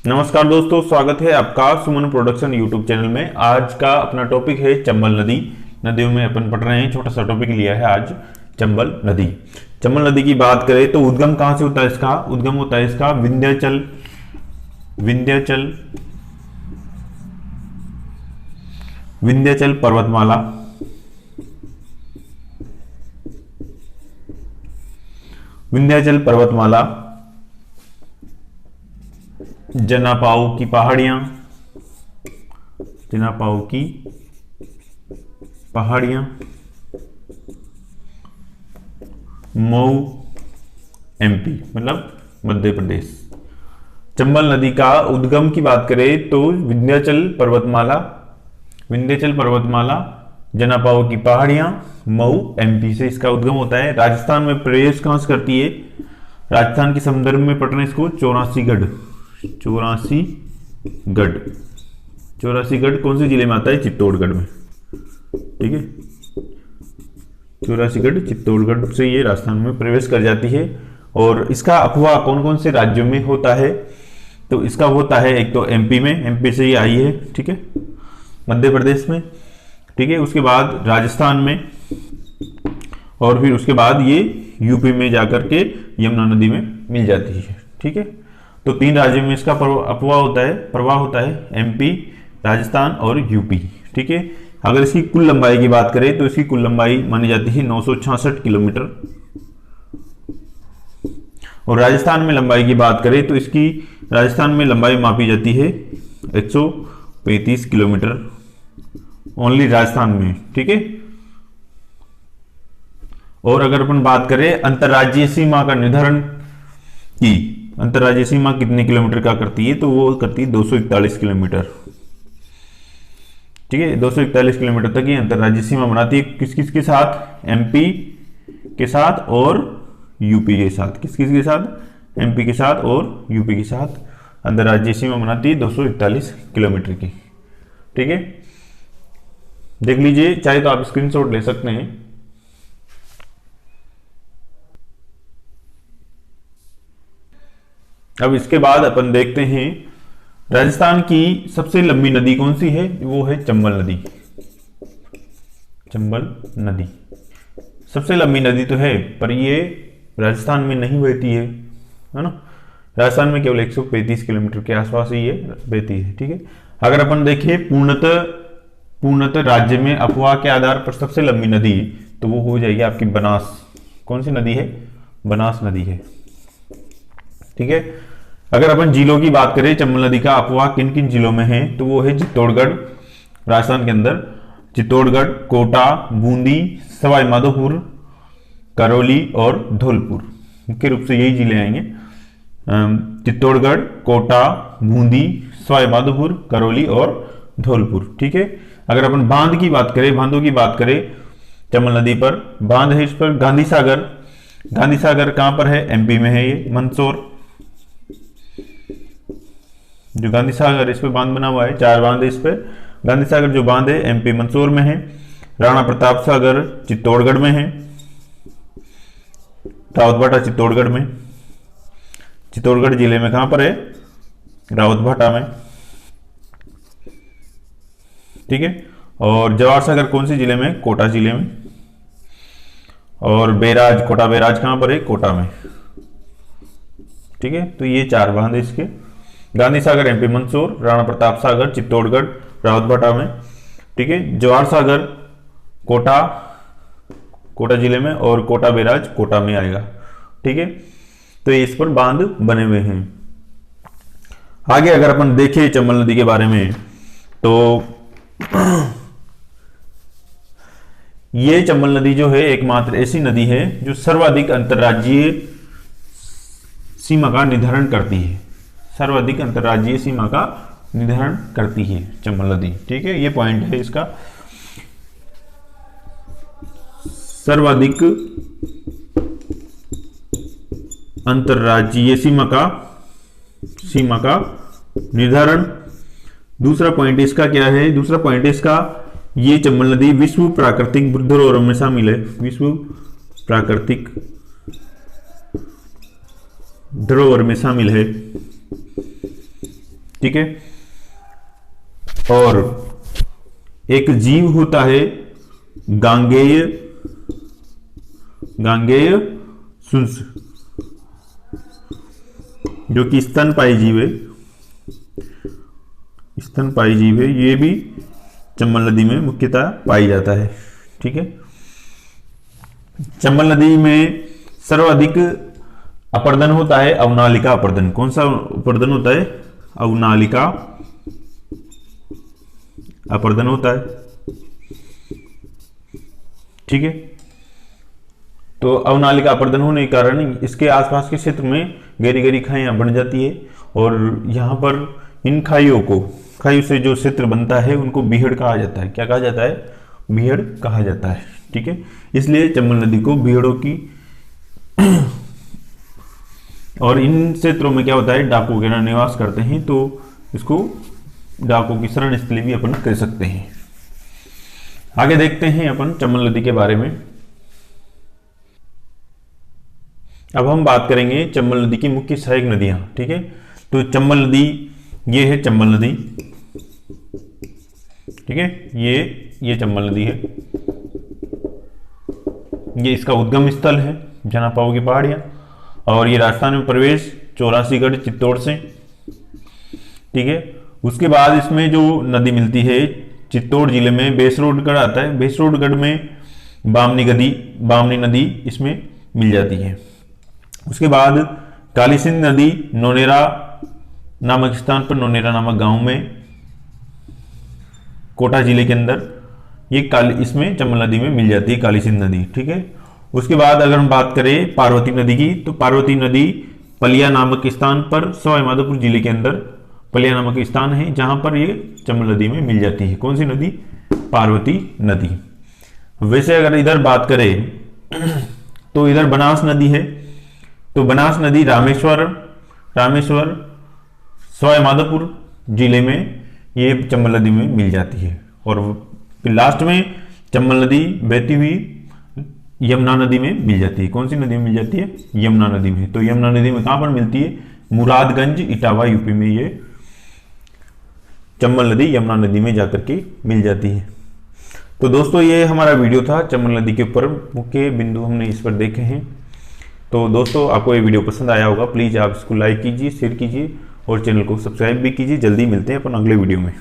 नमस्कार दोस्तों, स्वागत है आपका सुमन प्रोडक्शन यूट्यूब चैनल में। आज का अपना टॉपिक है चंबल नदी। नदियों में अपन पढ़ रहे हैं, छोटा सा टॉपिक लिया है आज चंबल नदी। चंबल नदी की बात करें तो उद्गम कहां से होता है इसका? उद्गम होता है इसका विंध्याचल विंध्याचल विंध्याचल पर्वतमाला विंध्याचल पर्वतमाला, जनापाऊ की पहाड़ियां, जनापाऊ की पहाड़ियां, मऊ एमपी मतलब मध्य प्रदेश। चंबल नदी का उद्गम की बात करें तो विंध्याचल पर्वतमाला, जनापाऊ की पहाड़ियां, मऊ एमपी से इसका उद्गम होता है। राजस्थान में प्रवेश कहां से करती है? राजस्थान के संदर्भ में पढ़ना इसको चौरासीगढ़ कौन से जिले में आता है? चित्तौड़गढ़ में। ठीक है, चौरासीगढ़ चित्तौड़गढ़ से ये राजस्थान में प्रवेश कर जाती है। और इसका अफवाह कौन कौन से राज्यों में होता है? तो इसका होता है एक तो एमपी में, एमपी से ये आई है, ठीक है, मध्य प्रदेश में, ठीक है, उसके बाद राजस्थान में, और फिर उसके बाद ये यूपी में जाकर के यमुना नदी में मिल जाती है। ठीक है, तो 3 राज्यों में इसका प्रवाह होता है एमपी, राजस्थान और यूपी। ठीक है, अगर इसकी कुल लंबाई की बात करें तो इसकी कुल लंबाई मानी जाती है 966 किलोमीटर। और राजस्थान में लंबाई की बात करें तो इसकी राजस्थान में लंबाई मापी जाती है 135 किलोमीटर, ओनली राजस्थान में। ठीक है, और अगर अपन बात करें अंतर्राज्यीय सीमा का निर्धारण की, अंतर्राज्यीय सीमा कितने किलोमीटर का करती है? तो वो करती है 241 किलोमीटर। ठीक है, 241 किलोमीटर तक ये अंतर्राज्यीय सीमा बनाती है। किस किस के साथ? एमपी के साथ और यूपी के साथ। किस किस के साथ? एमपी के साथ और यूपी के साथ अंतर्राज्यीय सीमा बनाती है 241 किलोमीटर की। ठीक है, देख लीजिए, चाहे तो आप स्क्रीनशॉट ले सकते हैं। अब इसके बाद अपन देखते हैं राजस्थान की सबसे लंबी नदी कौन सी है? वो है चंबल नदी। चंबल नदी सबसे लंबी नदी तो है, पर ये राजस्थान में नहीं बहती है ना। राजस्थान में केवल 135 किलोमीटर के आसपास ही ये बहती है। ठीक है, अगर अपन देखें पूर्णतः राज्य में अफवाह के आधार पर सबसे लंबी नदी, तो वो हो जाएगी आपकी बनास। कौन सी नदी है? बनास नदी है। ठीक है, अगर अपन जिलों की बात करें, चंबल नदी का अफवाह किन किन जिलों में है? तो वो है चित्तौड़गढ़, राजस्थान के अंदर चित्तौड़गढ़, कोटा, बूंदी, सवाई माधोपुर, करौली और धौलपुर। मुख्य रूप से यही जिले आएंगे, चित्तौड़गढ़, कोटा, बूंदी, सवाई माधोपुर, करौली और धौलपुर। ठीक है, अगर अपन बांधों की बात करें चंबल नदी पर, बांध है इस पर गांधी सागर कहां पर है? एमपी में है ये, मंदसौर। जो गांधी सागर इस पे बांध बना हुआ है, 4 बांध है इस पे। गांधी सागर जो बांध है एमपी मंदसौर में है। राणा प्रताप सागर चित्तौड़गढ़ में है। रावतभाटा चित्तौड़गढ़ जिले में कहां पर है? रावतभाटा में। ठीक है, और जवाहर सागर कौन से जिले में? कोटा जिले में। और कोटा बैराज कहां पर है? कोटा में। ठीक है, तो ये 4 बांध है इसके। गांधी सागर एमपी मंदसौर, राणा प्रताप सागर चित्तौड़गढ़ रावतभाटा में। ठीक है, जवाहर सागर कोटा जिले में, और कोटा बैराज कोटा में आएगा। ठीक है, तो इस पर बांध बने हुए हैं। आगे अगर अपन देखें चंबल नदी के बारे में, तो ये चंबल नदी जो है एकमात्र ऐसी नदी है जो सर्वाधिक अंतर्राज्यीय सीमा का निर्धारण करती है। सर्वाधिक अंतर्राज्यीय सीमा का निर्धारण करती है चंबल नदी। ठीक है, ये पॉइंट है इसका। सर्वाधिक अंतर्राज्यीय सीमा का निर्धारण। दूसरा पॉइंट इसका क्या है? दूसरा पॉइंट इसका, ये चंबल नदी विश्व प्राकृतिक धरोहरों में शामिल है। विश्व प्राकृतिक धरोहर में शामिल है। ठीक है। और एक जीव होता है गांगेय शुंस, जो कि स्तनपायी जीव है, ये भी चंबल नदी में मुख्यतः पाई जाता है। ठीक है। चंबल नदी में सर्वाधिक अपर्दन होता है अवनालिका अपर्दन। कौन सा अपर्दन होता है? अवनालिका अपर्दन होता है। ठीक है। तो अवनालिका अपर्दन होने के कारण इसके आसपास के क्षेत्र में गहरी गहरी खाइयां बन जाती है, और यहाँ पर इन खाइयों से जो क्षेत्र बनता है उनको बीहड़ कहा जाता है। क्या कहा जाता है? बीहड़ कहा जाता है। ठीक है। इसलिए चंबल नदी को बीहड़ों की और इन क्षेत्रों में क्या होता है, डाकू वगैरह निवास करते हैं, तो इसको डाकू की शरण स्थली भी अपन कह सकते हैं। आगे देखते हैं अपन चंबल नदी के बारे में। अब हम बात करेंगे चंबल नदी की मुख्य सहायक नदियां। ठीक है। तो चंबल नदी, ये है चंबल नदी। ठीक है। ये चंबल नदी है, ये इसका उद्गम स्थल है, जनापाओ की पहाड़ियां। और ये राजस्थान में प्रवेश 84गढ़ चित्तौड़ से। ठीक है। उसके बाद इसमें जो नदी मिलती है चित्तौड़ जिले में बेसरोडगढ़ आता है। बेसरोडगढ़ में बामनी नदी इसमें मिल जाती है। उसके बाद काली सिंध नदी नोनेरा नामक स्थान पर, नोनेरा नामक गांव में, कोटा जिले के अंदर, ये इसमें चंबल नदी में मिल जाती है काली सिंध नदी। ठीक है। उसके बाद अगर हम बात करें पार्वती नदी की, तो पार्वती नदी पलिया नामक स्थान पर, सवाई माधोपुर जिले के अंदर पलिया नामक स्थान है, जहां पर ये चंबल नदी में मिल जाती है। कौन सी नदी? पार्वती नदी। वैसे अगर इधर बात करें तो इधर बनास नदी है। तो बनास नदी रामेश्वर सवाई माधोपुर जिले में ये चंबल नदी में मिल जाती है। और फिर लास्ट में चंबल नदी बहती हुई यमुना नदी में मिल जाती है। कौन सी नदी में मिल जाती है? यमुना नदी में। तो यमुना नदी में कहां पर मिलती है? मुरादगंज, इटावा, यूपी में ये चंबल नदी यमुना नदी में जाकर के मिल जाती है। तो दोस्तों ये हमारा वीडियो था चंबल नदी के ऊपर, मुख्य बिंदु हमने इस पर देखे हैं। तो दोस्तों आपको ये वीडियो पसंद आया होगा, प्लीज़ आप इसको लाइक कीजिए, शेयर कीजिए और चैनल को सब्सक्राइब भी कीजिए। जल्दी मिलते हैं अपन अगले वीडियो में।